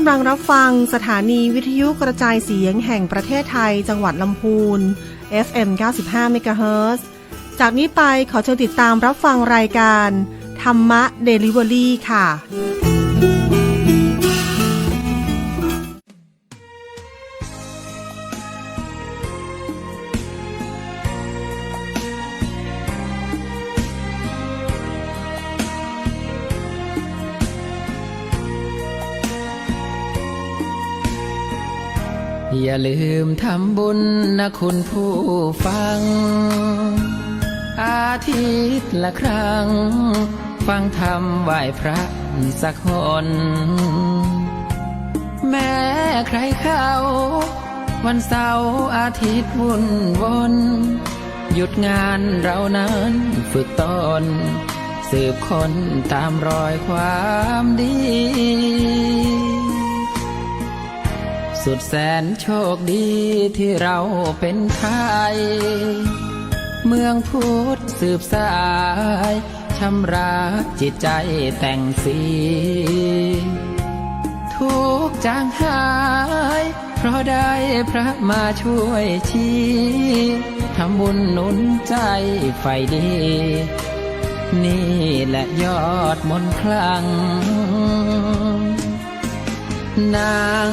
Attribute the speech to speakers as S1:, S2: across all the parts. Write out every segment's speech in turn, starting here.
S1: ำลังรับฟังสถานีวิทยุกระจายเสียงแห่งประเทศไทยจังหวัดลำพูน FM 95 เมกะเฮิรตซ์ จากนี้ไปขอเชิญติดตามรับฟังรายการธรรมะเดลิเวอรี่ค่ะ
S2: อย่าลืมทำบุญนะคุณผู้ฟังอาทิตย์ละครั้งฟังธรรมไหว้พระสักหนแม้ใครเขาวันเสาร์อาทิตย์วุ่นวนหยุดงานเรานั้นฝึกตนสืบค้นตามรอยความดีสุดแสนโชคดีที่เราเป็นไทยเมืองพุทธสืบสายชำระจิตใจแต่งสีทุกจางหายเพราะได้พระมาช่วยชี้ทำบุญหนุนใจไฟดีนี่แหละยอดมนต์คลั่งนาง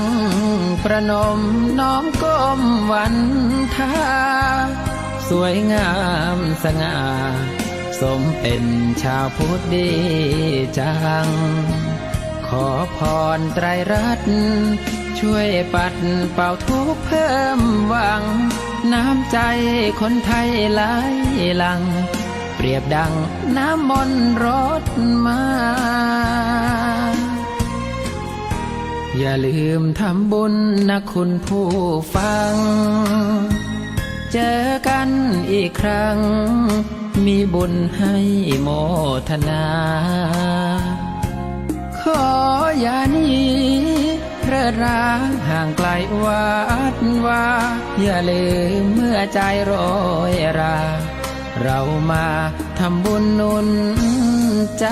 S2: ประนมน้อมก้มวันทาสวยงามสง่าสมเป็นชาวพุทธดีจังขอพรไตรรัตน์ช่วยปัดเป่าทุกข์เพิ่มหวังน้ำใจคนไทยไหลหลั่งเปรียบดังน้ำมนต์รดมาอย่าลืมทำบุญนะคุณผู้ฟังเจอกันอีกครั้งมีบุญให้โมทนาขออย่าหนีเร่อราห่างไกลวัดว่าอย่าลืมเมื่อใจโรยราเรามาทำบุญหนุนใจ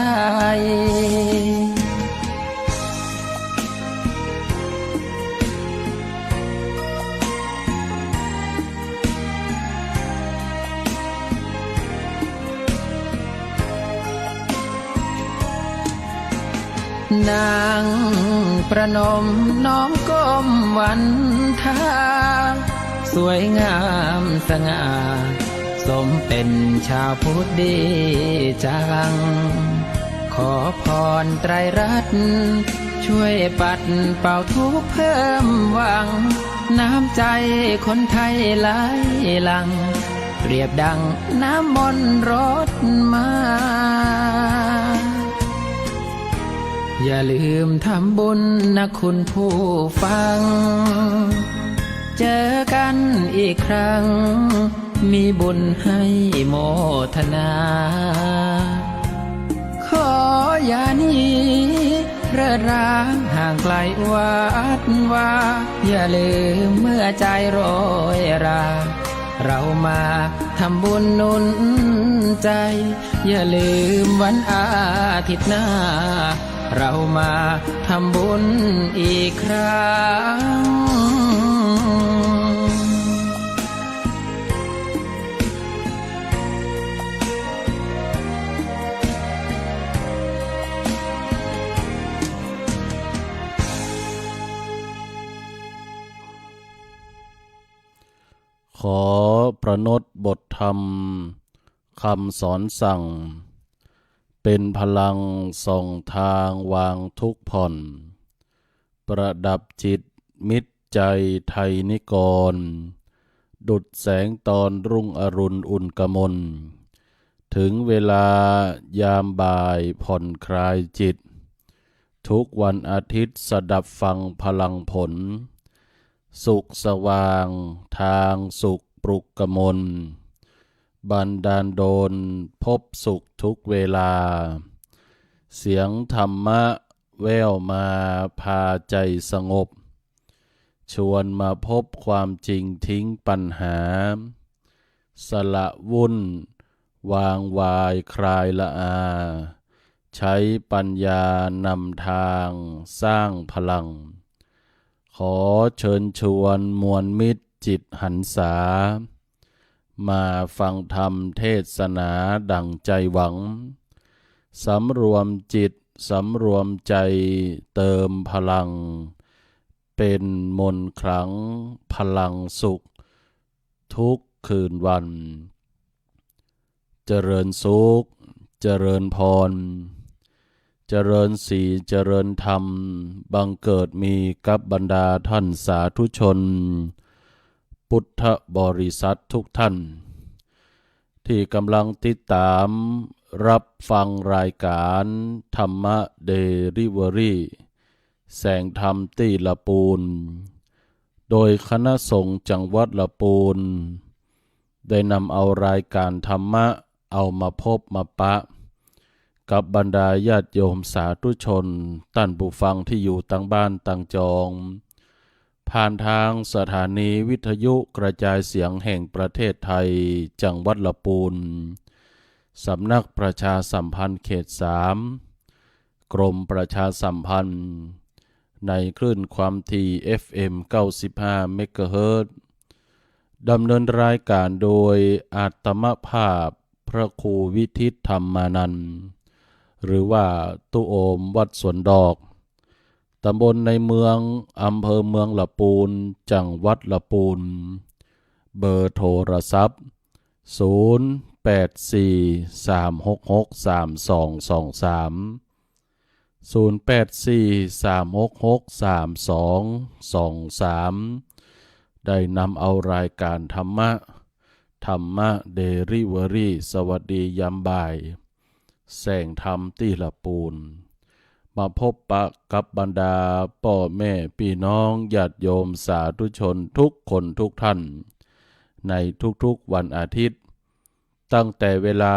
S2: นางประนมน้อมก้มวันทาสวยงามสง่าสมเป็นชาวพุทธดีจังขอพรไตรรัตน์ช่วยปัดเป่าทุกข์เพิ่มหวังน้ำใจคนไทยไหลหลั่งเปรียบดังน้ำมนต์รดมาอย่าลืมทำบุญนะคุณผู้ฟังเจอกันอีกครั้งมีบุญให้โมทนาขออย่าหนีเร่อราห่างไกลวัดว่าอย่าลืมเมื่อใจโรยราเรามาทำบุญหนุนใจอย่าลืมวันอาทิตย์หน้าเรามาทำบุญอีกครั้ง
S3: ขอประนตบทธรรมคำสอนสั่งเป็นพลังส่องทางวางทุกข์ผ่อนประดับจิตมิตรใจไทยนิกรดุจแสงตอนรุ่งอรุณอุ่นกมลถึงเวลายามบ่ายผ่อนคลายจิตทุกวันอาทิตย์สดับฟังพลังผลสุขสว่างทางสุขปลุกกมลบันดาลโดลพบสุขทุกเวลาเสียงธรรมะแว่วมาพาใจสงบชวนมาพบความจริงทิ้งปัญหาสละวุ่นวางวายคลายละอาใช้ปัญญานำทางสร้างพลัง ขอเชิญชวนมวลมิตรจิตหันษามาฟังธรรมเทศนาดั่งใจหวังสำรวมจิตสำรวมใจเติมพลังเป็นมนต์ขลังพลังสุขทุกคืนวันเจริญสุขเจริญพรเจริญสีเจริญธรรมบังเกิดมีกับบรรดาท่านสาธุชนพุทธบริษัททุกท่านที่กำลังติดตามรับฟังรายการธรรมะเดลิเวอรี่แสงธรรมตีละปูนโดยคณะสงฆ์จังหวัดละปูนได้นำเอารายการธรรมะเอามาพบมาปะกับบรรดาญาติโยมสาธุชนท่านผู้ฟังที่อยู่ต่างบ้านต่างจองผ่านทางสถานีวิทยุกระจายเสียงแห่งประเทศไทยจังหวัดละปูนสำนักประชาสัมพันธ์เขต 3กรมประชาสัมพันธ์ในคลื่นความถี่ FM 95 เมกะเฮิรตซ์ดำเนินรายการโดยอาตมภาพพระครูวิทิตธรรมานันท์หรือว่าตุโอมวัดสวนดอกตำบลในเมืองอำเภอเมืองละปูนจังหวัดละปูนเบอร์โทรศัพท์0843663223ได้นำเอารายการธรรมะเดลิเวอรี่สวัสดียามบ่ายแสงธรรมตีละปูนมาพบปะกับบรรดาพ่อแม่พี่น้องญาติโยมสาธุชนทุกคนทุกท่านในทุกๆวันอาทิตย์ตั้งแต่เวลา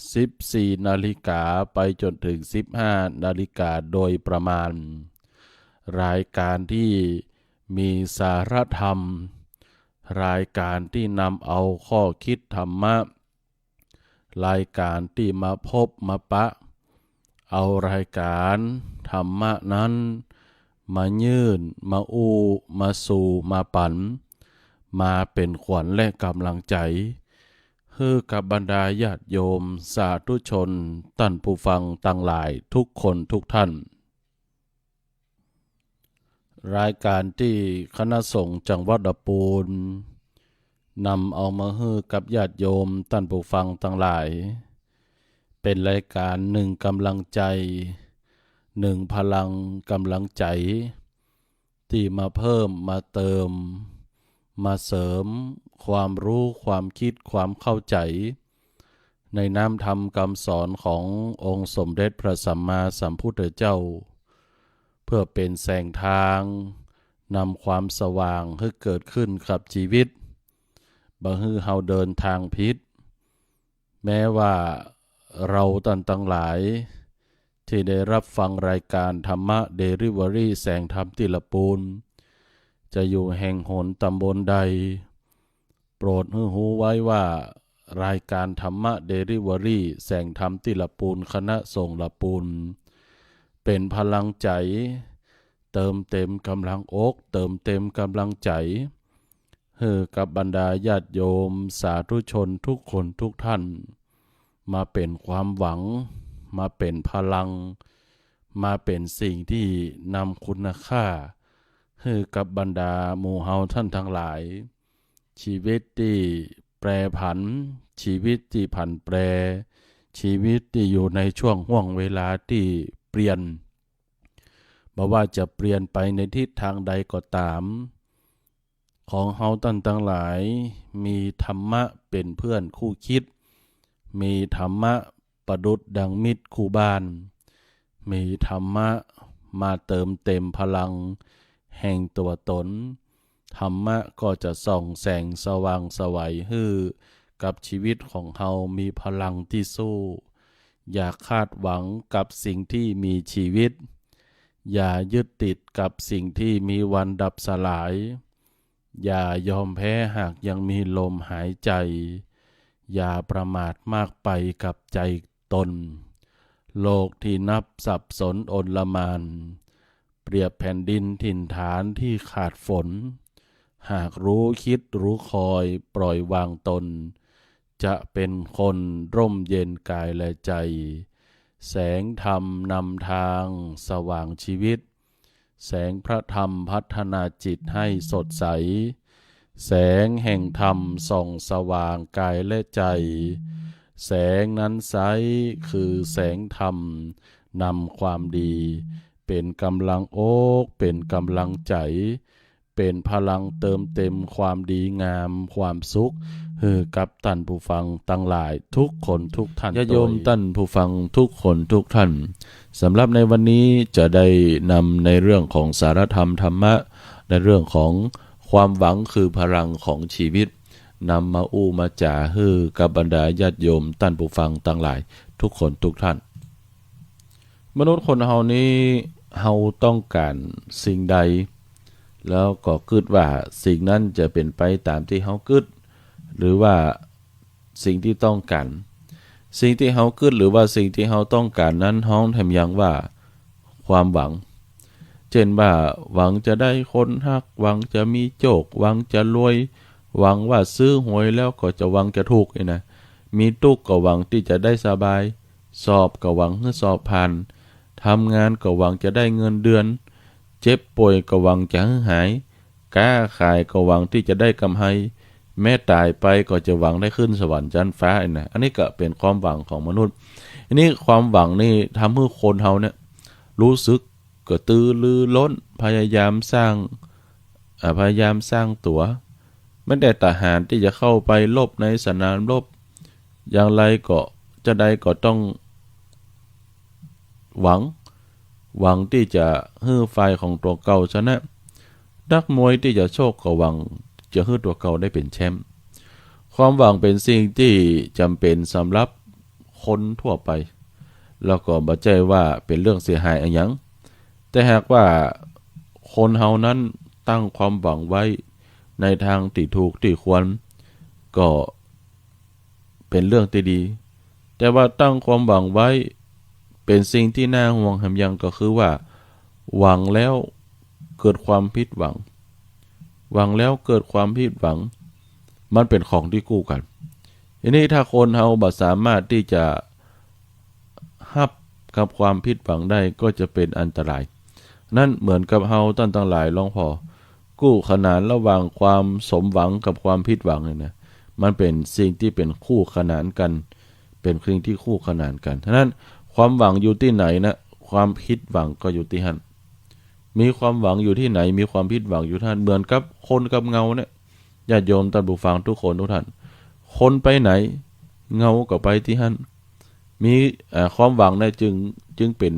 S3: 14 นาฬิกาไปจนถึง 15 นาฬิกาโดยประมาณรายการที่มีสาระธรรมรายการที่นำเอาข้อคิดธรรมะรายการที่มาพบมาปะเอารายการธรรมะนั้นมายื่นมาอู้มาสู่มาปั่นมาเป็นขวัญและกำลังใจให้กับบรรดาญาติโยมสาธุชนท่านผู้ฟังต่างหลายทุกคนทุกท่านรายการที่คณะสงฆ์จังหวัดละปูนนำเอามาให้กับญาติโยมท่านผู้ฟังต่างหลายเป็นรายการหนึ่งกำลังใจหนึ่งพลังกำลังใจที่มาเพิ่มมาเติมมาเสริมความรู้ความคิดความเข้าใจในน้ำธรรมคำสอนขององค์สมเด็จพระสัมมาสัมพุทธเจ้าเพื่อเป็นแสงทางนำความสว่างให้เกิดขึ้นกับชีวิตบ่ให้เฮาเดินทางผิดแม้ว่าเราตั้งหลายที่ได้รับฟังรายการธรรมะเดลิเวอรี่แสงธรรมติละปูนจะอยู่แห่งหนตำบลใดโปรดให้รู้ไว้ว่ารายการธรรมะเดลิเวอรี่แสงธรรมติละปูนคณะสงฆ์ละปูนเป็นพลังใจเติมเต็มกำลังอกเติมเต็มกำลังใจให้กับบรรดาญาติโยมสาธุชนทุกคนทุกท่านมาเป็นความหวังมาเป็นพลังมาเป็นสิ่งที่นำคุณค่าให้กับบรรดาหมู่เฮาท่านทั้งหลายชีวิตที่แปรผันชีวิตที่ผันแปรชีวิตที่อยู่ในช่วงห่วงเวลาที่เปลี่ยนบ่ว่าจะเปลี่ยนไปในทิศทางใดก็ตามของเฮาทั้งหลายมีธรรมะเป็นเพื่อนคู่คิดมีธรรมะประดุจดังมิตรคู่บ้านมีธรรมะมาเติมเต็มพลังแห่งตัวตนธรรมะก็จะส่องแสงสว่างไสวให้กับชีวิตของเฮามีพลังที่สู้อย่าคาดหวังกับสิ่งที่มีชีวิตอย่ายึดติดกับสิ่งที่มีวันดับสลายอย่ายอมแพ้หากยังมีลมหายใจอย่าประมาทมากไปกับใจตนโลกที่นับสับสนโอลหม่าน เปรียบแผ่นดินถิ่นฐานที่ขาดฝนหากรู้คิดรู้คอยปล่อยวางตนจะเป็นคนร่มเย็นกายและใจแสงธรรมนำทางสว่างชีวิตแสงพระธรรมพัฒนาจิตให้สดใสแสงแห่งธรรมส่องสว่างกายและใจแสงนั้นไซร้คือแสงธรรมนำความดีเป็นกำลังอกเป็นกำลังใจเป็นพลังเติมเต็มความดีงามความสุขให้กับท่านผู้ฟังตั้งหลายทุกคนทุกท่านญาติโยมท่านผู้ฟังทุกคนทุกท่านสำหรับในวันนี้จะได้นำในเรื่องของสารธรรมธรรมะในเรื่องของความหวังคือพลังของชีวิตนำมาอู้มาจ่าให้กับบรรดาญาติโยมท่านผู้ฟังตั้งหลายทุกคนทุกท่านมนุษย์คนเฮานี้เฮาต้องการสิ่งใดแล้วก็คิดว่าสิ่งนั้นจะเป็นไปตามที่เฮาคิดหรือว่าสิ่งที่ต้องการสิ่งที่เฮาคิดหรือว่าสิ่งที่เฮาต้องการนั้นเฮาทำอย่างว่าความหวังเช่นว่าหวังจะได้คนฮักหวังจะมีโชคหวังจะรวยหวังว่าซื้อหวยแล้วก็จะหวังจะถูกนะมีตุกก็หวังที่จะได้สบายสอบก็หวังให้สอบผ่านทำงานก็หวังจะได้เงินเดือนเจ็บป่วยก็หวังจะหายค้าขายก็หวังที่จะได้กำไรแม้ตายไปก็จะหวังได้ขึ้นสวรรค์ชั้นฟ้านะอันนี้ก็เป็นความหวังของมนุษย์อันนี้ความหวังนี่ทำให้คนเฮาเนี่ยรู้สึกกระตือรือร้นพยายามสร้างตัวไม่แต่ทหารที่จะเข้าไปรบในสนามรบอย่างไรก็จะได้ก็ต้องหวังที่จะให้ฝ่ายของตัวเก่าชนะนักมวยที่จะโชคก็หวังจะให้ตัวเก่าได้เป็นแชมป์ความหวังเป็นสิ่งที่จำเป็นสำหรับคนทั่วไปแล้วก็บ่ใจว่าเป็นเรื่องเสียหายอะไรหยังแต่หากว่าคนเฮานั้นตั้งความหวังไว้ในทางที่ถูกที่ควรก็เป็นเรื่องที่ดีแต่ว่าตั้งความหวังไว้เป็นสิ่งที่น่าห่วงหำยังก็คือว่าหวังแล้วเกิดความผิดหวังมันเป็นของที่คู่กันทีนี้ถ้าคนเฮาบ่สามารถที่จะรับกับความผิดหวังได้ก็จะเป็นอันตรายนั่นเหมือนกับเฮาท่านทั้งหลายลองพอกู้ขนานระหว่างความสมหวังกับความผิดหวังนะมันเป็นสิ่งที่เป็นคู่ขนานกันเป็นสิ่งที่คู่ขนานกันฉะนั้นความหวังอยู่ที่ไหนนะความผิดหวังก็อยู่ที่นั่นมีความหวังอยู่ที่ไหนมีความผิดหวังอยู่ที่นั่นเหมือนกับคนกับเงาเนี่ยญาติโยมท่านผู้ฟังทุกคนทุกท่านคนไปไหนเงาก็ไปที่นั่นมีความหวังเนี่ยจึงเป็น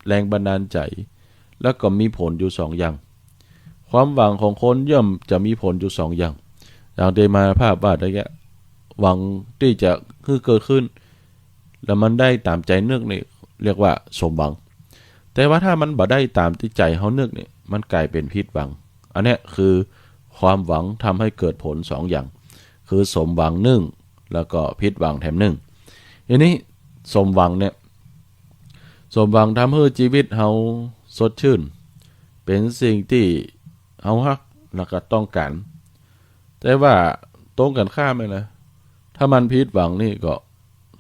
S3: แรงบันดาลใจแล้วก็มีผลอยู่สองอย่างความหวังของคนย่อมจะมีผลอยู่สองอย่างได้มาภาพวาดได้แก่หวังที่จะเกิดขึ้นแล้วมันได้ตามใจนึกนี่เรียกว่าสมหวังแต่ว่าถ้ามันบ่ได้ตามที่ใจเฮานึกนี่มันกลายเป็นผิดหวังอันนี้คือความหวังทำให้เกิดผลสองอย่างคือสมหวังหนึ่งแล้วก็ผิดหวังแถมหนึ่งทีนี้สมหวังเนี่ยสมหวังทำให้ชีวิตเฮาสดชื่นเป็นสิ่งที่เฮาฮักแล้วก็ต้องการแต่ว่าตรงกันข้ามเลยนะถ้ามันผิดหวังนี่ก็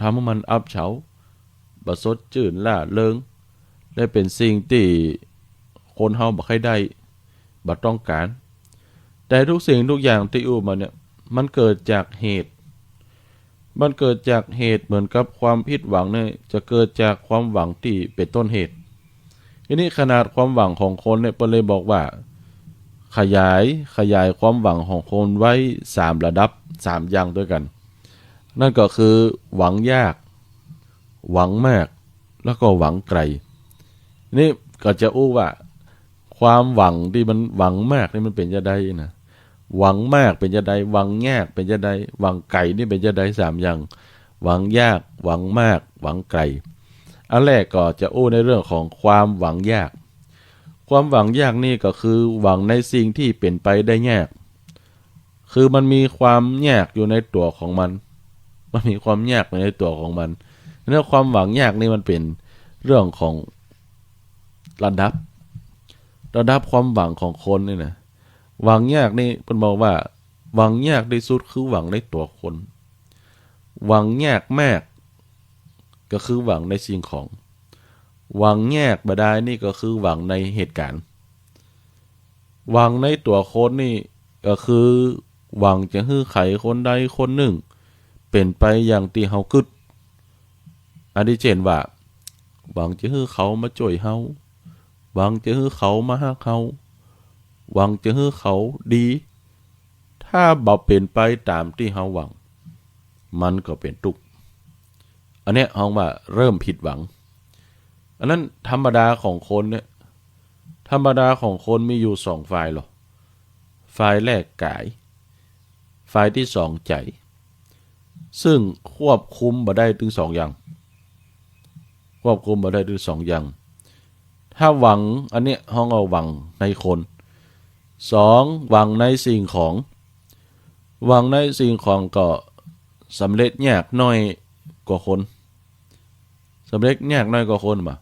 S3: ทำให้มันอับเฉาบ่สดชื่นล่าเริงและเป็นสิ่งที่คนเฮาบ่ค่อยได้บ่ต้องการแต่ทุกสิ่งทุกอย่างที่อู้มาเนี่ยมันเกิดจากเหตุเหมือนกับความผิดหวังเนี่ยจะเกิดจากความหวังที่เป็นต้นเหตุทีนี้ขนาดความหวังของคนเนี่ยเปิ้นเลยบอกว่าขยายความหวังของคนไว้3ระดับ3อย่างด้วยกันนั่นก็คือหวังยากหวังมากแล้วก็หวังไกลนี่ก็จะอู้ว่าความหวังที่มันหวังมากนี่มันเป็นจะได้นะหวังมากเป็นจะได้หวังยากเป็นจะได้หวังไกลนี่เป็นจะได้3อย่างหวังยากหวังมากหวังไกลอันแรกก็จะอู้ในเรื่องของความหวังยากความหวังยากนี่ก็คือหวังในสิ่งที่เป็นไปได้ยากคือมันมีความยากอยู่ในตัวของมันมีความยากในตัวของมันเรื่องความหวังยากนี่มันเป็นเรื่องของระดับ ระดับความหวังของคนนี่นะหวังยากนี่เพิ่นบอกว่าหวังยากที่สุดคือหวังในตัวคนหวังยากมากก็คือหวังในสิ่งของหวังยากบ่ได้นี่ก็คือหวังในเหตุการณ์หวังในตัวคนนี่ก็คือหวังจะให้ใครคนใดคนหนึ่งเป็นไปอย่างที่เฮาคิดอันที่เช่นว่าหวังจะให้เขามาช่วยเฮาหวังจะให้เขามาฮักเฮาหวังจะให้เขาดีถ้าบ่เป็นไปตามที่เฮาหวังมันก็เป็นทุกข์อันเนี้ยเฮาว่าเริ่มผิดหวังอันนั้นธรรมดาของคนเนี่ยธรรมดาของคนมีอยู่สองฝ่ายหรอฝ่ายแรกกายฝ่ายที่สองใจซึ่งควบคุมบ่ได้ถึงสองอย่างควบคุมบ่ได้ถึงสองอย่างถ้าหวังอันเนี้ยเฮาเอาหวังในคนสองหวังในสิ่งของหวังในสิ่งของก็สำเร็จยากน้อยกว่าคนสำเร็จยากน้อยกว่าคนมา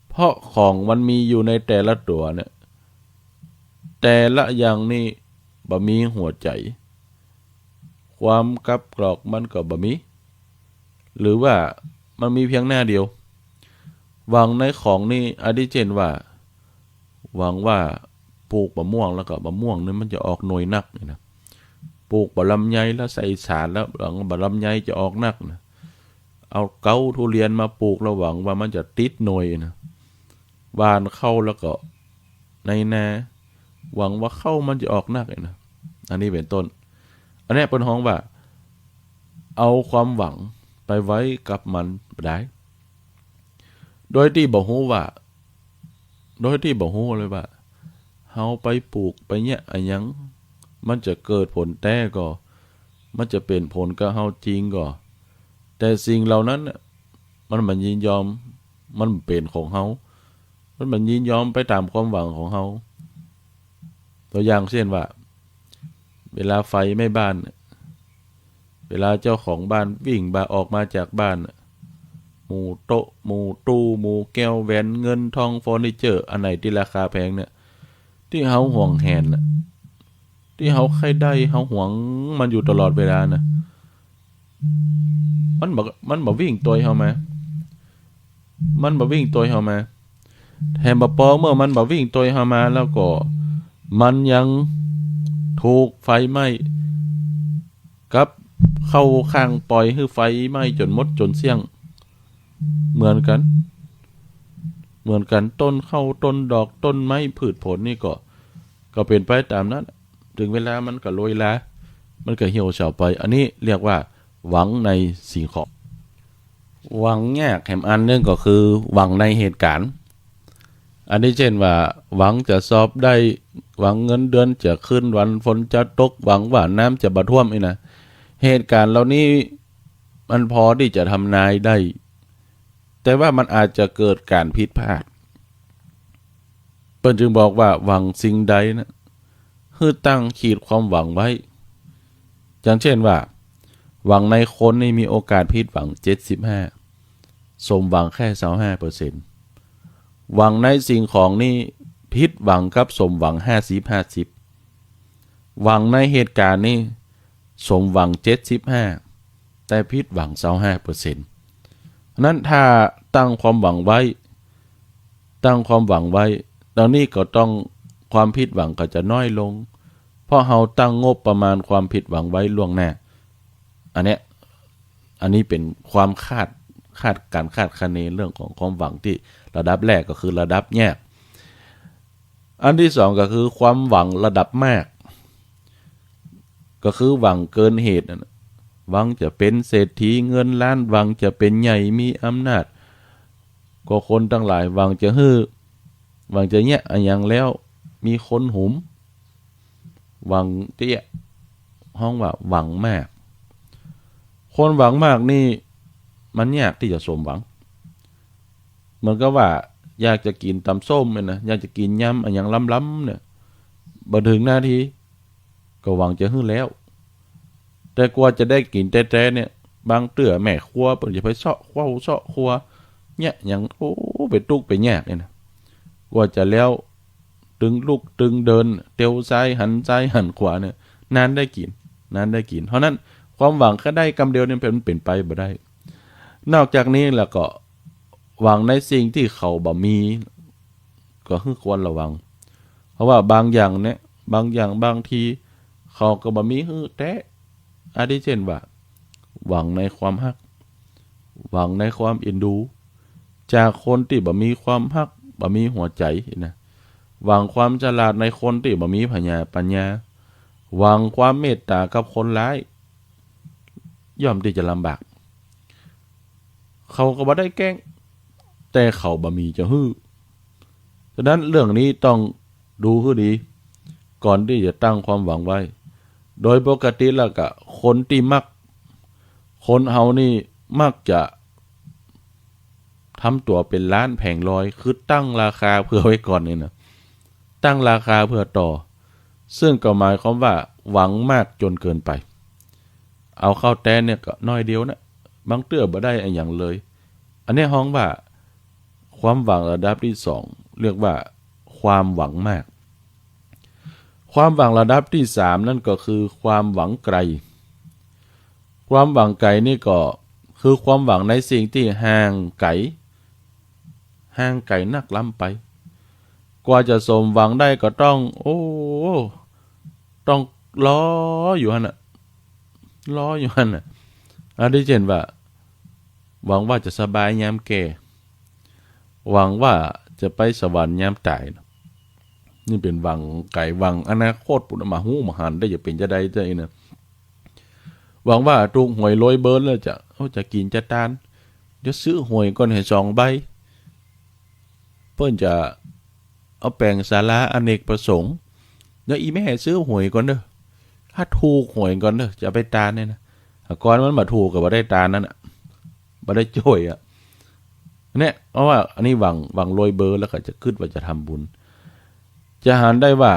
S3: เพราะของมันมีอยู่ในแต่ละตัวเนี่ยแต่ละอย่างนี่บ่มีหัวใจความกับกรอกมันก็บ่มีหรือว่ามันมีเพียงหน้าเดียวหวังในของนี่อดิเจนว่าหวังว่าปลูกมะม่วงแล้วก็มะม่วงนี่มันจะออกหน่วยนักนี่นะปลูกบะลำไยแล้วใส่สารแล้วหวังบะลำไยจะออกนักนะเอาเกาทุเรียนมาปลูกแล้วหวังว่ามันจะติดหน่วยนะหวานเข้าแล้วก็ในนาหวังว่าเข้ามันจะออกนักนะอันนี้เป็นต้นอันนี้เป็นห้องว่าเอาความหวังไปไว้กับมันได้โดยที่บ่ฮู้ว่าโดยที่บ่ฮู้เลยว่าเฮาไปปลูกไปเนี่ยอันยังมันจะเกิดผลแท้ก็มันจะเป็นผลกับเฮาจริงก็แต่สิ่งเหล่านั้นมันยินยอมมันเป็นของเฮามันยินยอมไปตามความหวังของเฮาตัวอย่างเช่นว่าเวลาไฟไหม้บ้านเวลาเจ้าของบ้านวิ่งออกมาจากบ้านหมู่โต๊ะหมู่ตู้หมู่แก้วแหวนเงินทองเฟอร์นิเจอร์อันไหนที่ราคาแพงเนี่ยที่เฮาห่วงแหนที่เฮาใครได้เฮาห่วงมันอยู่ตลอดเวลานะมันบ่วิ่งตัวเฮามามันบ่วิ่งตัวเฮามาแถมบ่พอเมื่อมันบ่วิ่งตัวเฮามาแล้วก็มันยังถูกไฟไหม้กับเข้าข้างปล่อยให้ไฟไหม้จนหมดจนเสี่ยงเหมือนกันต้นเข้าต้นดอกต้นไม้พืชผลนี่ก็เป็นไปตามนั้นถึงเวลามันก็โรยลามันก็เหี่ยวเฉาไปอันนี้เรียกว่าหวังในสิ่งของหวังยากแถมอันนึงก็คือหวังในเหตุการณ์อันนี้เช่นว่าหวังจะสอบได้หวังเงินเดือนจะขึ้นวันฝนจะตกหวังว่าน้ำจะบ่ท่วมนี่นะเหตุการณ์เหล่านี้มันพอที่จะทำนายได้แต่ว่ามันอาจจะเกิดการผิดพลาดเพิ่นจึงบอกว่าหวังสิ่งใดนะคือตั้งขีดความหวังไว้อย่างเช่นว่าหวังในคนนี่มีโอกาสผิดหวัง75สมหวังแค่ 25% หวังในสิ่งของนี่ผิดหวังกับสมหวัง 50-50 หวังในเหตุการณ์นี่สมหวัง75แต่ผิดหวัง 25% นั้นถ้าตั้งความหวังไว้ตอนนี้ก็ต้องความผิดหวังก็จะน้อยลงเพราะเราตั้งงบประมาณความผิดหวังไว้ล่วงหน้าอันนี้เป็นความคาดคะเนเรื่องของความหวังที่ระดับแรกก็คือระดับแยกอันที่สองก็คือความหวังระดับมากก็คือหวังเกินเหตุหวังจะเป็นเศรษฐีเงินล้านหวังจะเป็นใหญ่มีอำนาจก็คนทั้งหลายหวังจะเนี่ยอันยังแล้วมีคนหุมหวังเตี้ยห้องว่าหวังมากคนหวังมากนี่มันยากที่จะสมหวังเหมือนกับว่าอยากจะกินตำส้มเนี่ยนะอยากจะกินยำอันยังล้ำๆเนี่ยบ่ถึงนาทีก็หวังจะหึ้แล้วแต่กว่าจะได้กินแท้ๆเนี่ยบางเตื้อแม่ครัวเพิ่นจะไปเซาะครัวเนี่ยหยังโอ้ไปตุกไปแยกเนี่ยนะกว่าจะแล้ว ตึงลุกตึงเดินเตียวซ้ายหันขวาเนี่ยนานได้กินเพราะนั้นความหวังแค่ได้กำเดียวเนี่ยเป็นไปบ่ได้นอกจากนี้แล้วก็หวังในสิ่งที่เขาบ่มีก็คือควรระวังเพราะว่าบางอย่างเนี่ยบางทีเขาก็บ่มีคือแต่อาทิเช่นว่าหวังในความฮักหวังในความเอ็นดูจากคนที่บ่มีความฮักบ่มีหัวใจนะหวังความฉลาดในคนที่บ่มีปัญญาหวังความเมตตากับคนร้ายย่อมที่จะลำบากเขาก็บ่ได้แกล้งแต่เขาบ่มีจะฮื้อฉะนั้นเรื่องนี้ต้องดูให้ดีก่อนที่จะตั้งความหวังไว้โดยปกติแล้วก็คนที่คนเฮานี่มักจะทำตัวเป็นล้านแผงลอยคือตั้งราคาเพื่อไว้ก่อนนี่นะตั้งราคาเพื่อต่อซึ่งก็หมายความว่าหวังมากจนเกินไปเอาเข้าแต่เนี่ยก็น้อยเดียวนะบางเตื้อบ่ได้อย่างเลยอันนี้ฮ้องว่าความหวังระดับที่2เรียกว่าความหวังมากความหวังระดับที่3นั่นก็คือความหวังไกลความหวังไกลนี่ก็คือความหวังในสิ่งที่ห่างไกลนักล้ำไปกว่าจะสมหวังได้ก็ต้องต้องรออยู่หั่นน่ะอันที่เช่นว่าหวังว่าจะสบายยามแก่หวังว่าจะไปสวรรค์ยามตายนี่เป็นหวังไกลหวังอนาคตปุณมาหูมหันได้จะเป็นจะได้ใจนะหวังว่าถูกหวยรวยเบิร์นแล้วจะกินจะทานจะซื้อหวยก่อนให้2 ใบเพิ่นจะเอาแปลงศาลาอเนกประสงค์แล้วอีแม่ซื้อหวยก่อนเด้อถ้าถูกหวยก่อนเด้อจะไปทานเนี่ยนะก่อนมันมาถูกก็บ่ได้ทานนั่นน่ะบ่ได้จ่วยอ่ะเนี่ยเพราะว่าอันนี้หวังรวยเบอร์แล้วก็จะคิดว่าจะทำบุญจะหาได้ว่า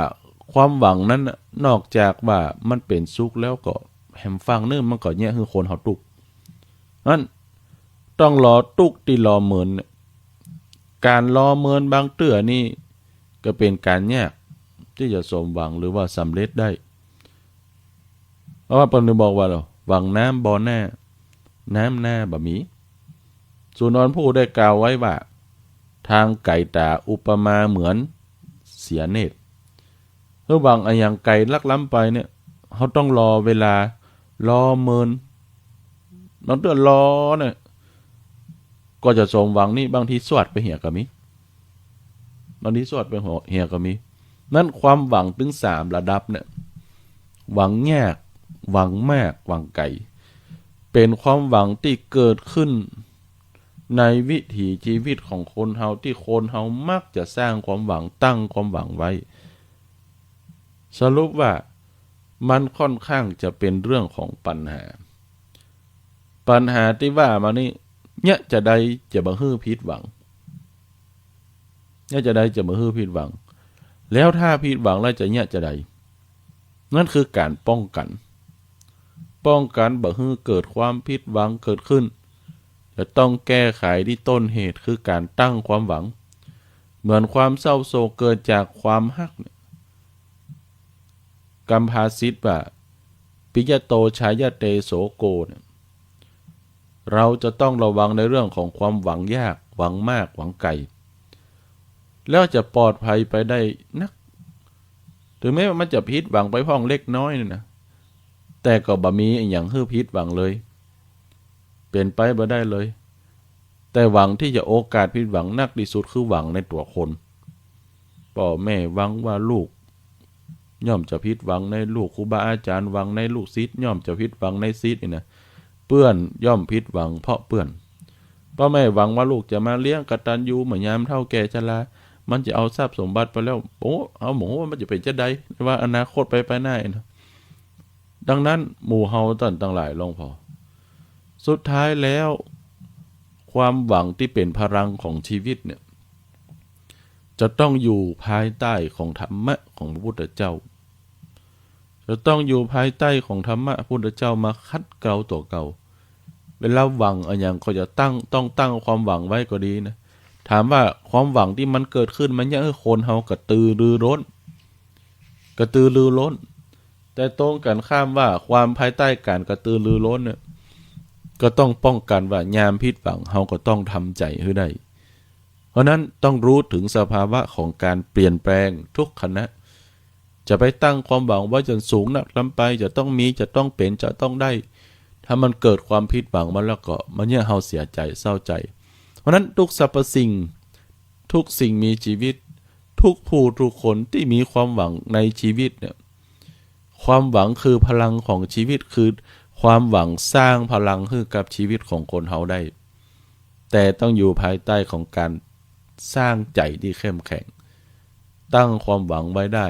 S3: ความหวังนั้นนอกจากว่ามันเป็นสุขแล้วก็แหมฟังเนิ่มมันก็เนี่ยคือคนเฮาตุกนั้นต้องรอตุกที่รอเมินการรอเมินบางเตื้อนี่ก็เป็นการยากที่จะสมหวังหรือว่าสำเร็จได้เพราะว่าเพิ่นบอกว่าหวังน้ำบ่หน้าน้ำหน้าบ่มีสุนทรภู่ได้กล่าวไว้ว่าทางไก่ตาอุปมาเหมือนเสียเนตรเมื่อหวังอย่างไก่ลักล้ำไปเนี่ยเขาต้องรอเวลารอเมินน้องเตือนรอเนี่ยก็จะสมหวังนี่บางทีสวดไปเหี่ยก็มีบางทีสวดไปเหี่ยก็มีนั่นความหวังถึง3ระดับเนี่ยหวังยากหวังมากหวังไกลเป็นความหวังที่เกิดขึ้นในวิถีชีวิตของคนเฮาที่คนเฮามักจะสร้างความหวังตั้งความหวังไว้สรุปว่ามันค่อนข้างจะเป็นเรื่องของปัญหาที่ว่ามานี่เนี่ยจะได้จะบ่ฮื้อผิดหวังเนี่ยจะได้จะบ่ฮื้อผิดหวังแล้วถ้าผิดหวังแล้วจะเนี่ยจะได้นั่นคือการป้องกันบ่ฮื้อเกิดความผิดหวังเกิดขึ้นจะต้องแก้ไขที่ต้นเหตุคือการตั้งความหวังเหมือนความเศร้าโศกเกิดจากความฮักกัมภาสิทธิ์ว่าปิยโตชายเตโสโกเนี่ยเราจะต้องระวังในเรื่องของความหวังยากหวังมากหวังไกลแล้วจะปลอดภัยไปได้นักถึงแม้ว่ามันจะผิดหวังไปพ้องเล็กน้อยนี่นะแต่ก็บ่มีอย่างฮื้อผิดหวังเลยเป็นไปบ่ได้เลยแต่หวังที่จะโอกาสผิดหวังนักที่สุดคือหวังในตัวคนพ่อแม่หวังว่าลูกย่อมจะผิดหวังในลูกครูบาอาจารย์หวังในลูกศิษย์ย่อมจะผิดหวังในศิษย์นี่นะเปื้อนย่อมผิดหวังเพราะเปื้อนพ่อแม่หวังว่าลูกจะมาเลี้ยงกตัญญูเหมือนยามเฒ่าแก่ชรามันจะเอาทรัพย์สมบัติไปแล้วเอาหมูว่ามันจะเป็นจะใดว่าอนาคตไปหน้านะดังนั้นหมู่เฮาต่างหลายลองพอสุดท้ายแล้วความหวังที่เป็นพลังของชีวิตเนี่ยจะต้องอยู่ภายใต้ของธรรมะของพระพุทธเจ้าจะต้องอยู่ภายใต้ของธรรมะพระพุทธเจ้ามาคัดเกลาตัวเก่าเวลาหวังอย่างก็จะต้องตั้งความหวังไว้ก็ดีนะ ถามว่าความหวังที่มันเกิดขึ้นมันยังให้คนเฮากระตือรือร้นแต่ตรงกันข้ามว่าความภายใต้การกระตือรือร้นเนี่ยก็ต้องป้องกันว่ายามผิดหวังเฮาก็ต้องทำใจให้ได้เพราะนั้นต้องรู้ถึงสภาวะของการเปลี่ยนแปลงทุกขณะจะไปตั้งความหวังไว้จนสูงนักลำไปจะต้องมีจะต้องเป็นจะต้องได้ถ้ามันเกิดความผิดหวังมาแล้วก็มันเนี่ยเฮาเสียใจเศร้าใจเพราะนั้นทุกสรรพสิ่งทุกสิ่งมีชีวิตทุกผู้ทุกคนที่มีความหวังในชีวิตเนี่ยความหวังคือพลังของชีวิตคือความหวังสร้างพลังให้กับชีวิตของคนเฮาได้แต่ต้องอยู่ภายใต้ของการสร้างใจที่เข้มแข็งตั้งความหวังไว้ได้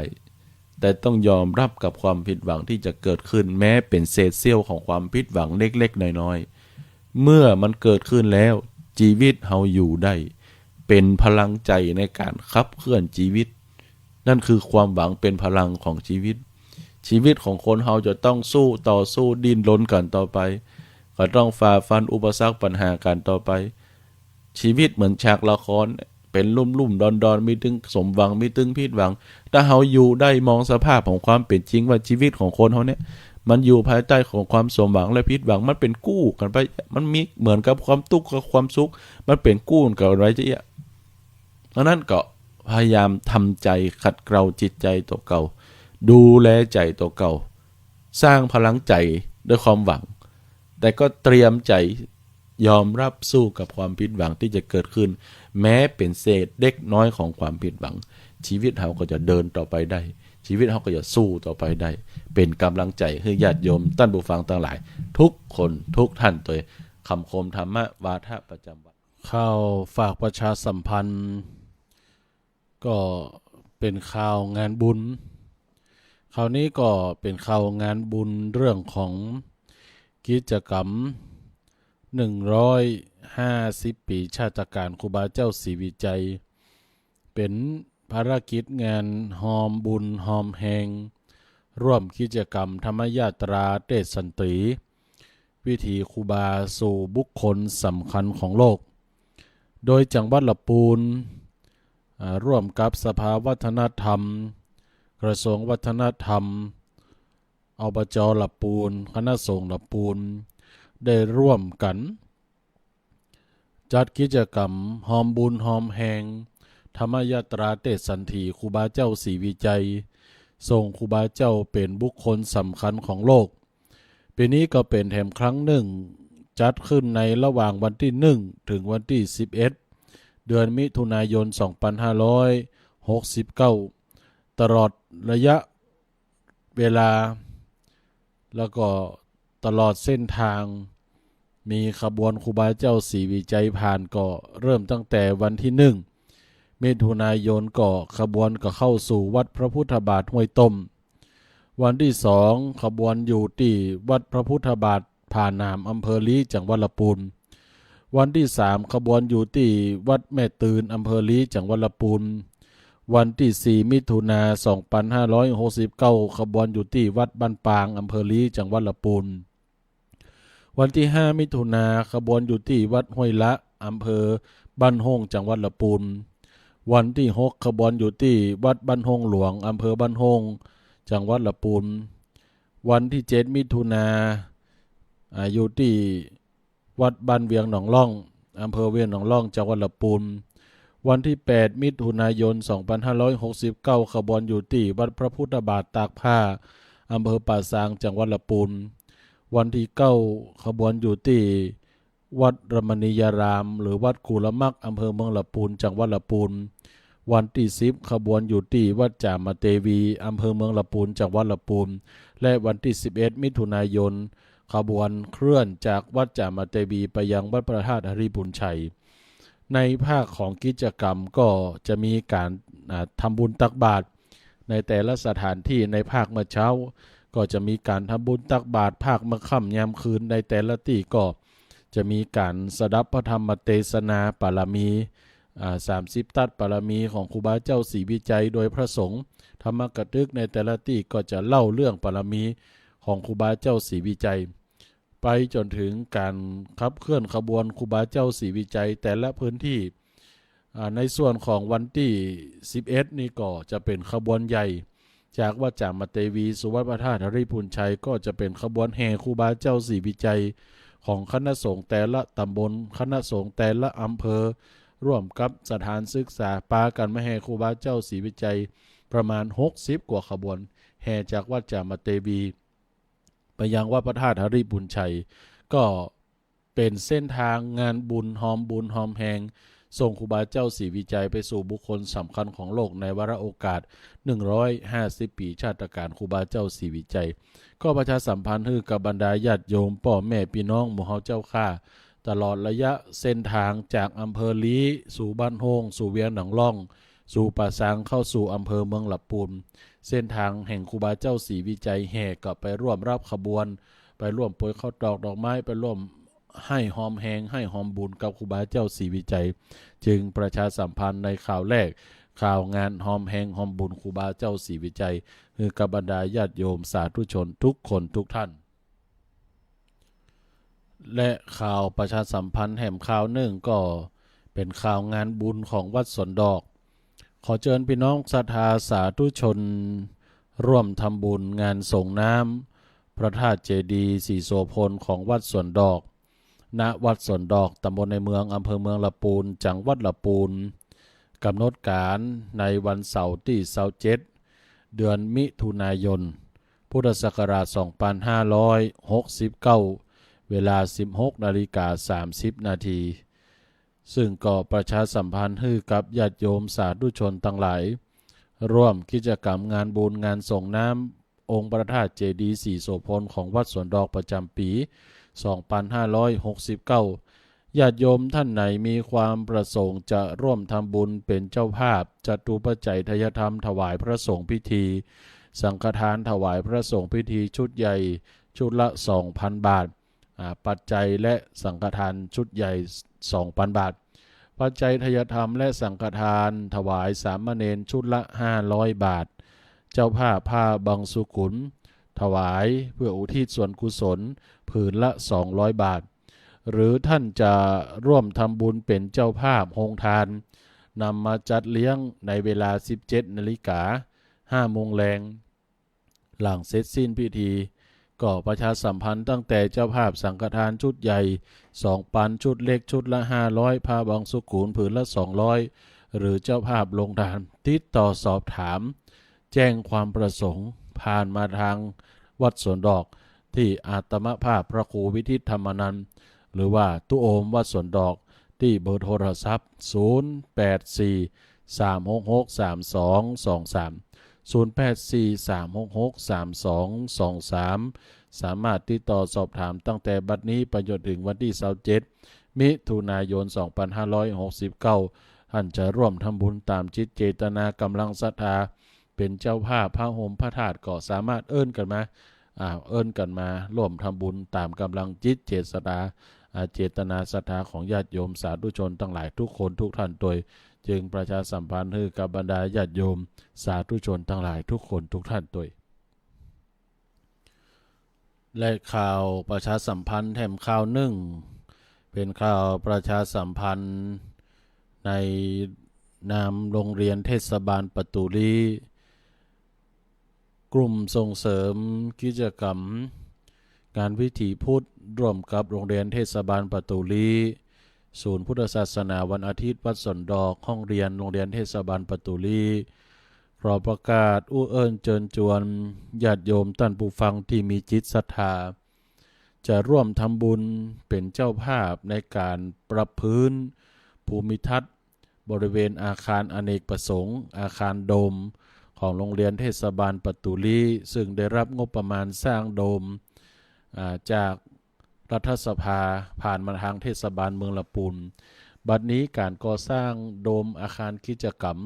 S3: แต่ต้องยอมรับกับความผิดหวังที่จะเกิดขึ้นแม้เป็นเศษเสี้ยวของความผิดหวังเล็กๆน้อยๆเมื่อมันเกิดขึ้นแล้วชีวิตเฮาอยู่ได้เป็นพลังใจในการขับเคลื่อนชีวิตนั่นคือความหวังเป็นพลังของชีวิตของคนเฮาจะต้องสู้ต่อสู้ดิ้นรนกันต่อไปก็ต้องฝ่าฟันอุปสรรคปัญหากันต่อไปชีวิตเหมือนฉากละครเป็นลุ่มๆดอนๆมีถึงสมหวังมีถึงผิดหวังถ้าเฮาอยู่ได้มองสภาพของความเป็นจริงว่าชีวิตของคนเฮาเนี่ยมันอยู่ภายใต้ของความสมหวังและผิดหวังมันเป็นกู้กันไปมันมีเหมือนกับความทุกข์กับความสุขมันเป็นกู้กันไว้จะเพราะนั้นก็พยายามทำใจขัดเกลาจิตใจตัวเก่าดูแลใจตัวเก่าสร้างพลังใจด้วยความหวังแต่ก็เตรียมใจยอมรับสู้กับความผิดหวังที่จะเกิดขึ้นแม้เป็นเศษเล็กน้อยของความผิดหวังชีวิตเราก็จะเดินต่อไปได้ชีวิตเราก็จะสู้ต่อไปได้เป็นกำลังใจให้ญาติโยมท่านผู้ฟังทั้งหลายทุกคนทุกท่านตัวคำคมธรรมะวาทะประจำวันข่าวฝากประชาสัมพันธ์ก็เป็นข่าวงานบุญคราวนี้ก็เป็นข่าวงานบุญเรื่องของกิจกรรม150 ปีชาติการครูบาเจ้าศรีวิจัยเป็นภารกิจงานหอมบุญหอมแหงร่วมกิจกรรมธรรมยาตราเทศสันติวิถีครูบาสู่บุคคลสำคัญของโลกโดยจังหวัดลำพูนร่วมกับสภาวัฒนธรรมกระทรวงวัฒนธรรมอบจ.ลำพูนคณะสงฆ์ลำพูนได้ร่วมกันจัดกิจกรรมหอมบุญหอมแหงธรรมยาตราเทศสันติครูบาเจ้าศรีวิจัยทรงครูบาเจ้าเป็นบุคคลสำคัญของโลกปีนี้ก็เป็นแถมครั้งหนึ่งจัดขึ้นในระหว่างวันที่1ถึงวันที่11เดือนมิถุนายน2569ตลอดระยะเวลาแล้วก็ตลอดเส้นทางมีขบวนครูบาเจ้าศรีวิจัยผ่านก็เริ่มตั้งแต่วันที่1มิถุนายนก็ขบวนก็เข้าสู่วัดพระพุทธบาทห้วยต้มวันที่2ขบวนอยู่ที่วัดพระพุทธบาทผ่านามอำเภอลี้จังหวัดลำพูนวันที่3ขบวนอยู่ที่วัดแม่ตื่นอำเภอลี้จังหวัดลำพูนวันที่4มิถุนายน2569ขบวนอยู่ที่วัดบ้านปางอำเภอลี้จังหวัดลำพูนวันที่5มิถุนายนขบวนอยู่ที่วัดห้วยละอำเภอบ้านโฮงจังหวัดลำพูนวันที่6ขบวนอยู่ที่วัดบ้านโฮงหลวงอำเภอบ้านโฮงจังหวัดลำพูนวันที่7มิถุนายนอยู่ที่วัดบ้านเวียงหนองล่องอำเภอเวียงหนองล่องจังหวัดลำพูนวันที่8มิถุนายน2569ขบวนอยู่ที่วัดพระพุทธบาทตากผ้าอำเภอป่าซางจังหวัดลำพูนวันที่9ขบวนอยู่ที่วัดรมณียารามหรือวัดกูละมักอำเภอเมืองลำพูนจังหวัดลำพูนวันที่10ขบวนอยู่ที่วัดจามเทวีอำเภอเมืองลำพูนจังหวัดลำพูนและวันที่11มิถุนายนขบวนเคลื่อนจากวัดจามเทวีไปยังวัดพระธาตุหริบุญชัยในภาคของกิจกรรมก็จะมีการทำบุญตักบาตรในแต่ละสถานที่ในภาคเมื่อเช้าก็จะมีการทำบุญตักบาตรภาคเมื่อค่ำยามคืนในแต่ละที่ก็จะมีการสดับพระธรรมเทศนาปารมี30 ตัดปารมีของครูบาเจ้าศรีวิจัยโดยพระสงฆ์ธรรมกตึกในแต่ละที่ก็จะเล่าเรื่องปารมีของครูบาเจ้าศรีวิจัยไปจนถึงการขับเคลื่อนขบวนครูบาเจ้าศรีวิจัยแต่ละพื้นที่ ในส่วนของวันที่11นี่ก็จะเป็นขบวนใหญ่จากวัดจามเทวีสุวัดพระธาตุหริพูนชัยก็จะเป็นขบวนแห่ครูบาเจ้าศรีวิจัยของคณะสงฆ์แต่ละตำบลคณะสงฆ์แต่ละอำเภอร่วมกับสถานศึกษาปากันมาแห่ครูบาเจ้าศรีวิจัยประมาณ60กว่าขบวนแห่จากวัดจามเทวีไปยังวัดพระธาตุหริพูนชัยก็เป็นเส้นทางงานบุญหอมแหงส่งครูบาเจ้าศรีวิจัยไปสู่บุคคลสำคัญของโลกในวาระโอกาส150ปีชาติการครูบาเจ้าศรีวิจัยก็ประชาสัมพันธ์ให้กับบรรดาญาติโยมพ่อแม่พี่น้องหมู่เฮาเจ้าข้าตลอดระยะเส้นทางจากอำเภอลี้สู่บ้านโฮงสู่เวียงหนองล่องสู่ป่าซางเข้าสู่อำเภอเมืองลำพูนเส้นทางแห่งครูบาเจ้าศรีวิจัยแห่ก็ไปร่วมรับขบวนไปร่วมโปรยข้าวตอกดอกไม้ไปร่วมให้หอมแหงให้หอมบุญกับครูบาเจ้าศรีวิจัยจึงประชาสัมพันธ์ในข่าวแรกข่าวงานหอมแหงหอมบุญครูบาเจ้าศรีวิจัยคือกับบรรดาญาติโยมสาธุชนทุกคนทุกท่านและข่าวประชาสัมพันธ์แห่มข่าวหนึ่งก็เป็นข่าวงานบุญของวัดสวนดอกขอเชิญพี่น้องศรัทธาสาธุชนร่วมทำบุญงานส่งน้ำพระธาตุเจดีย์ศรีโสพลของวัดสวนดอกณวัดสวนดอกตำบลในเมืองอำเภอเมืองลำพูนจังหวัดลำพูนกำหนดการในวันเสาร์ที่27เดือนมิถุนายนพุทธศักราช2569เวลา 16:30 นาทีซึ่งก็ประชาสัมพันธ์ให้กับญาติโยมสาธุชนทั้งหลายร่วมกิจกรรมงานบุญงานส่งน้ำองค์พระธาตุเจดีย์ศรีโสพลของวัดสวนดอกประจำปี2569ญาติโยมท่านไหนมีความประสงค์จะร่วมทำบุญเป็นเจ้าภาพจตุปัจจัยทายธรรมถวายพระสงฆ์พิธีสังฆทานถวายพระสงฆ์พิธีชุดใหญ่ชุดละ 2,000 บาทปัจจัยและสังฆทานชุดใหญ่ 2,000 บาทปัจจัยทายธรรมและสังฆทานถวายสามเณรชุดละ500 บาทเจ้าภาพผ้าบางสุกุลถวายเพื่ออุทิศส่วนกุศลผืนละ200 บาทหรือท่านจะร่วมทำบุญเป็นเจ้าภาพโรงทานนำมาจัดเลี้ยงในเวลา 17:05 น.แลงหลังเสร็จสิ้นพิธีก็ประชาสัมพันธ์ตั้งแต่เจ้าภาพสังฆทานชุดใหญ่2 ปันชุดเล็กชุดละ500ผ้าบางสุกุลผืนละ200หรือเจ้าภาพโรงทานติดต่อสอบถามแจ้งความประสงค์ผ่านมาทางวัดสวนดอกที่อาตมภาพพระครูวิทิตธรรมนันท์หรือว่าตุโอมวัดสวนดอกที่เบอร์โทรศัพท์0843663223 0843663223 สามารถติดต่อสอบถามตั้งแต่บัดนี้ไปจนถึงวันที่27มิถุนายน2569ท่านจะร่วมทำบุญตามจิตเจตนากำลังศรัทธาเป็นเจ้าภาพพระโหมพระธาตุก็สามารถเอิ้นกันมาร่วมทำบุญตามกำลังจิตเจตนาศรัทธาของญาติโยมสาธุชนทั้งหลายทุกคนทุกท่านโดยจึงประชาสัมพันธ์ให้กับบรรดาญาติโยมสาธุชนทั้งหลายทุกคนทุกท่านโดยและข่าวประชาสัมพันธ์แถมข่าวหนึ่งเป็นข่าวประชาสัมพันธ์ในนามโรงเรียนเทศบาลปทุรีกลุ่มส่งเสริมกิจกรรมงานวิถีพุทธร่วมกับโรงเรียนเทศบาลปทุรีศูนย์พุทธศาสนาวันอาทิตย์วัดสวนดอกห้องเรียนโรงเรียนเทศบาลปทุรีขอประกาศเอิ้นเชิญชวนญาติโยมท่านผู้ฟังที่มีจิตศรัทธาจะร่วมทำบุญเป็นเจ้าภาพในการปรับพื้นภูมิทัศน์บริเวณอาคารอเนกประสงค์อาคารโดมของโรงเรียนเทศบาลปทุรีซึ่งได้รับงบประมาณสร้างโดมจากรัฐสภาผ่านมาทางเทศบาลเมืองลำพูนบัดนี้การก่อสร้างโดมอาคารกิจกรรม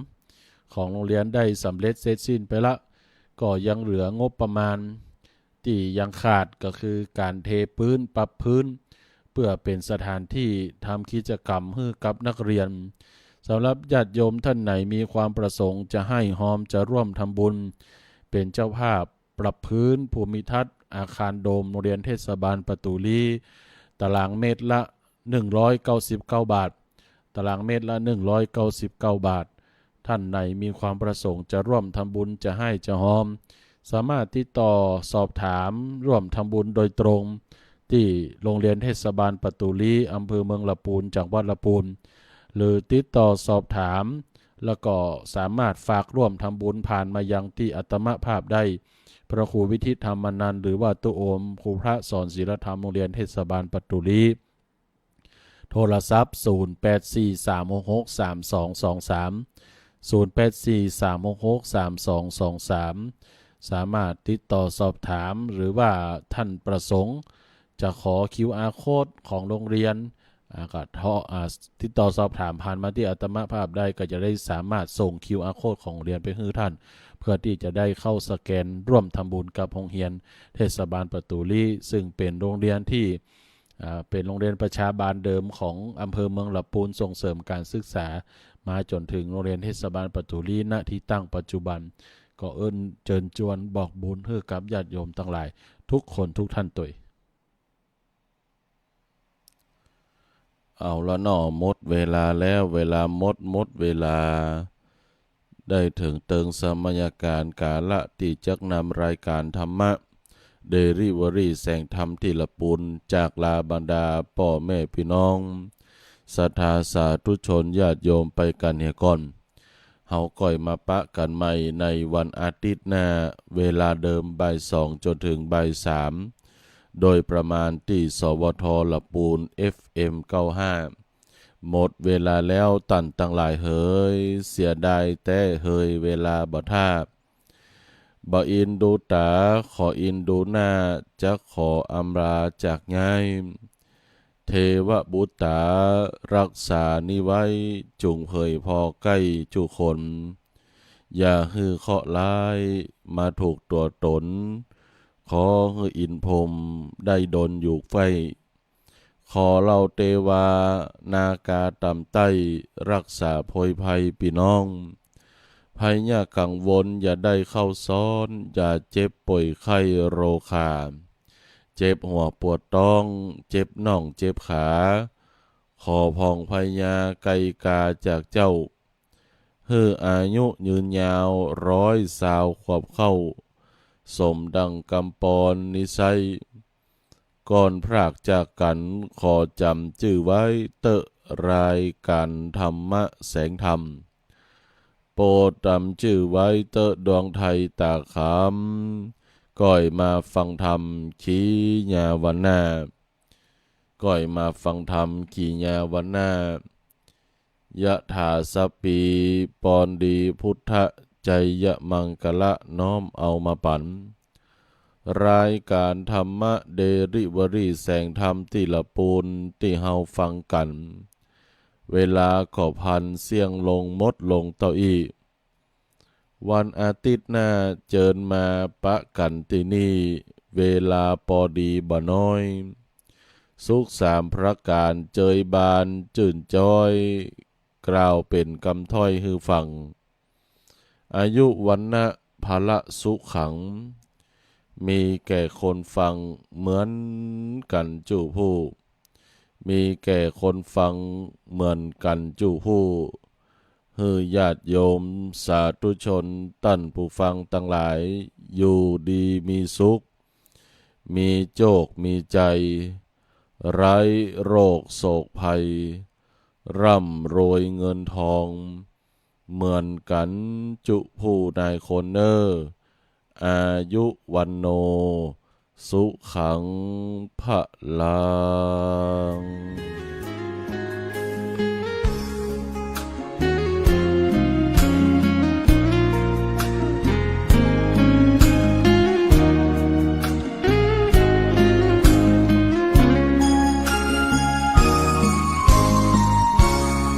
S3: ของโรงเรียนได้สำเร็จเสร็จสิ้นไปละก็ยังเหลืองบประมาณที่ยังขาดก็คือการเทพื้นปรับพื้นเพื่อเป็นสถานที่ทำกิจกรรมให้กับนักเรียนสำหรับญาติโยมท่านไหนมีความประสงค์จะให้หอมจะร่วมทำบุญเป็นเจ้าภาพปรับพื้นภูมิทัศน์อาคารโดมโรงเรียนเทศบาลปทุรีตารางเมตรละ199 บาท ตารางเมตรละ199 บาทท่านใดมีความประสงค์จะร่วมทำบุญจะให้จะหอมสามารถติดต่อสอบถามร่วมทำบุญโดยตรงที่โรงเรียนเทศบาลประตูลีอำเภอเมืองละปูนจังหวัดละปูนหรือติดต่อสอบถามแล้วก็สามารถฝากร่วมทำบุญผ่านมายังที่อัตมภาพได้พระครูวิทิตธรรมนันท์หรือว่าตุโอมครูพระสอนศีลธรรมโรงเรียนเทศบาลประตูลีโทรศัพท์0843663223 สามารถติดต่อสอบถามหรือว่าท่านประสงค์จะขอ QR Code ของโรงเรียนก็ติดต่อสอบถามผ่านมาที่อัตมภาพได้ก็จะได้สามารถส่ง QR Code ของโรงเรียนไปให้ท่านเพื่อที่จะได้เข้าสแกนร่วมทำบุญกับโรงเรียนเทศบาลประตูลีซึ่งเป็นโรงเรียนที่เป็นโรงเรียนประชาบาลเดิมของอำเภอเมืองละปูนส่งเสริมการศึกษามาจนถึงโรงเรียนเทศบาลประตูลีณที่ตั้งปัจจุบันก็เชิญชวนบอกบุญให้กับญาติโยมทั้งหลายทุกคนทุกท่านตัวเอาละหนอหมดเวลาแล้วเวลาหมดเวลาได้ถึงเติงสมัยการกาละที่จักนำรายการธรรมะเดริเวอรี่แสงธรรมที่ละปูนจากลาบรรดาพ่อแม่พี่น้องศรัทธาสาธุชนญาติโยมไปกันเฮก่อนเฮาก่อยมาปะกันใหม่ในวันอาทิตย์หน้าเวลาเดิมบ่าย2จนถึงบ่าย3โดยประมาณที่สวทละปูน FM 95หมดเวลาแล้วตันตั้งหลายเฮยเสียดายแต่เฮยเวลาบ่ท่าบ่อินดูตาขออินดูหน้าจะขออำลาจากง่ายเทวบุตรรักษานิไว้จุงเผยพอใกล้จุคนอย่าฮือเคาะร้ายมาถูกตัวตนขอฮืออินพรมได้ดนอยู่ไฟขอเราเตวานากาต่ำใต้รักษาโพยภัยพี่น้องภัยอย่ากังวลอย่าได้เข้าซ้อนอย่าเจ็บป่วยไข้โรคาเจ็บหัวปวดท้องเจ็บน่องเจ็บขาขอพองภัยยาไกลกาจากเจ้าฮืออายุยืนยาว120 ขวบเข้าสมดังกำปอนนิสัยก่อนพรากจากกันขอจำชื่อไว้เตอะรายการธรรมะแสงธรรมโปรดจำชื่อไว้เตอะดวงไทยตาขำก่อยมาฟังธรรมขีญาวันหน้าก่อยมาฟังธรรมขีญาวันหน้ายะถาสปีปอนดีพุทธใจยะมังกะละน้อมเอามาปั่นรายการธรรมะเดริเวอรี่แสงธรรมที่ละปูนที่เฮาฟังกันเวลาขอพันเสียงลงมดลงเต้าอี้วันอาทิตย์หน้าเจิญมาปะกันที่นี่เวลาปอดีบ่น้อยสุข3 ประการเจยบานจื่นจ้อยกล่าวเป็นคำถ้อยฮือฟังอายุวันนะภละสุขังมีแก่คนฟังเหมือนกันจูผู้มีแก่คนฟังเหมือนกันจูผู้ฮือญาติโยมสาธุชนตั้นผู้ฟังทั้งหลายอยู่ดีมีสุขมีโชคมีใจไร้โรคโศกภัยร่ำรวยเงินทองเหมือนกันจุผู้นายคนเนออายุวันโนสุขังพลัง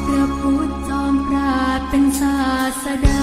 S4: พระพุทธจอมปราบเป็นศาสดา